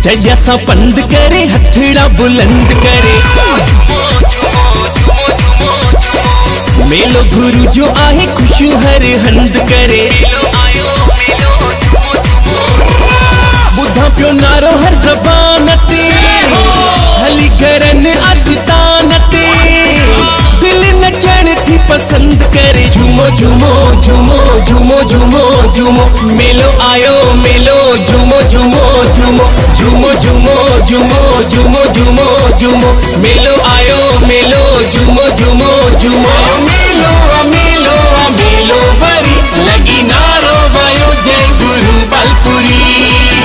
जैसा पंद करे हथड़ा बुलंद करे। मेलो गुरु जो आहे खुशू हर हंद करे। बुधा प्यो नारो हर जबान ते हली करन आस्तान ते। दिल नचण थी पसंद करे। झूमो झूमो झूमो झूमो झूमो झूमो मेलो आयो मेलो झूमो झूमो झूमो झूमो झूमो झूमो झूमो झूमो झूमो मेलो आयो मेलो झूमो झूमो झूमो मेलो मेलो मेलो भरी लगी नारो भयो जय गुरु बलपुरी।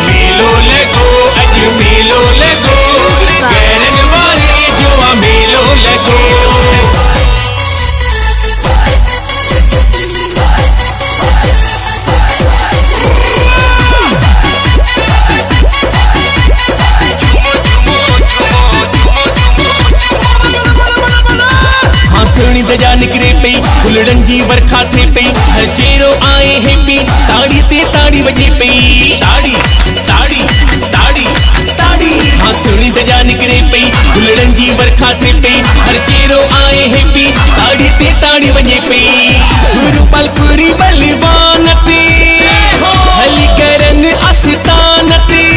मेलो लगो अज मेलो लगो करन वाले जो मेलो लगो। दजा निकरे पई फुलड़न जी वर्खा थे पई हर चेरो आए है पी ताड़ी ते ताड़ी बजे पई। ताड़ी ताड़ी ताड़ी ताड़ी हाँ सुनी दजा निकरे पई फुलड़न जी वर्खा थे पई हर चेरो आए है पी ताड़ी ते ताड़ी बजे पई। गुरु बलपुरी बलवान ते हली करन आस्तान ते।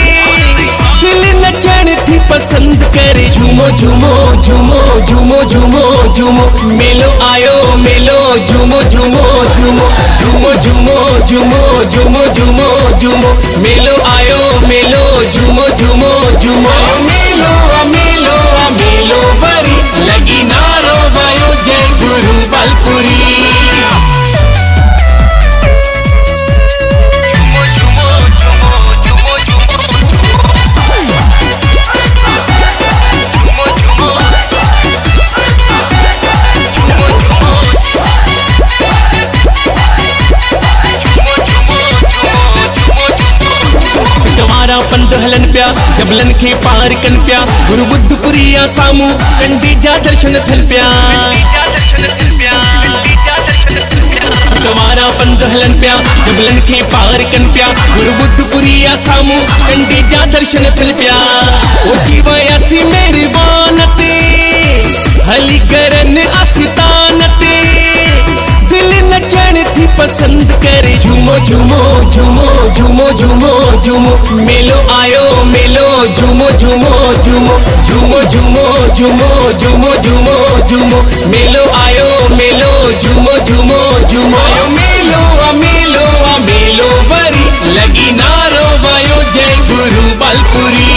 दिल नचण थी पसंद करे। झूमो झूमो झूमो झूमो झूमो झूमो मेलो आयो मेलो झूमो झूमो झूमो झूमो झूमो झूमो झूमो झूमो झूमो मेलो आयो मेलो झूमो झूमो झूमो मेलो मेलो मेलो भरी लगी नारो भयो जय गुरु बलपुरी। पंध हलन प्या जबलन के पार कन प्या गुरु बुद्धपुरिया सामू कंडी जा दर्शन थल प्या। सतवारा पंध हलन प्या जबलन के पार कन प्या गुरु बुद्धपुरिया सामू कंडी जा दर्शन थल प्या। ओ जीवया सी मेहरबान ते हली करन आस्तान ते। दिल नचण थी पसंद करे। झूमो झूमो झूमो झूमो झूमो झूमो मेलो आयो मेलो झूमो झूमो झूमो झूमो झूमो झूमो झूमो झूमो झूमो मेलो आयो मेलो झूमो झूमो झूमो मेलो मेलो मेलो भरी लगी नारो भयो जय गुरु बलपुरी।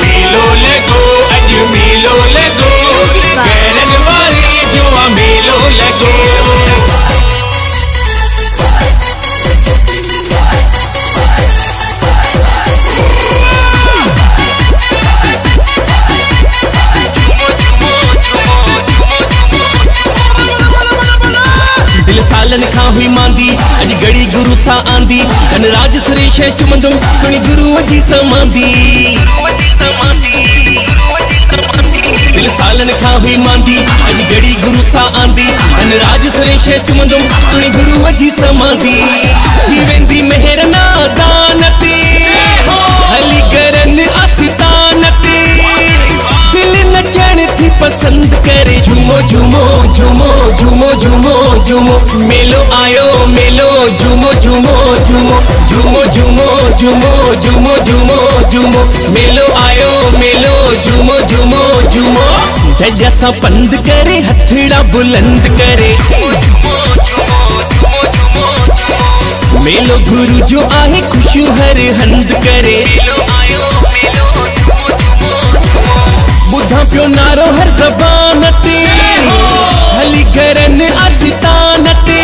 मेलो लगो अज मेलो लगो करन वाले जो मेलो लगो। सालन खां हुई मांदी अज गड़ी गुरु सा आंदी धनराज सुरेश चुमंदुम सुनी गुरु जी समांदी। दिल सालन खां हुई मांदी अज गड़ी गुरु सा आंदी धनराज सुरेश चुमंदुम सुनी गुरु जी समांदी। थी वेंदी मेहर नादान ते हली करन आस्तान ते। दिल नचण थी पसंद करे। झूमो झूमो झूमो झूमो झूमो झूमो मेलो आयो मेलो झूमो झूमो झूमो झूमो झूमो झूमो झूमो झूमो झूमो मेलो आयो मेलो झूमो झूमो झूमो जैसा पंद करे हथड़ा बुलंद करे। मेलो गुरु जो आहे खुशू हर हंद करे। बुधा प्यो नारो हर जबान ते हली करन आस्तान ते।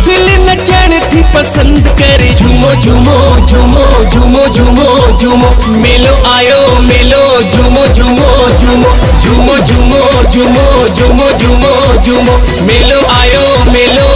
दिल नचण थी पसंद करे। झूमो झूमो झूमो झूमो झूमो झूमो मेलो आयो मेलो झूमो झूमो झूमो झूमो झूमो झूमो झूमो झूमो झूमो मेलो आयो मेलो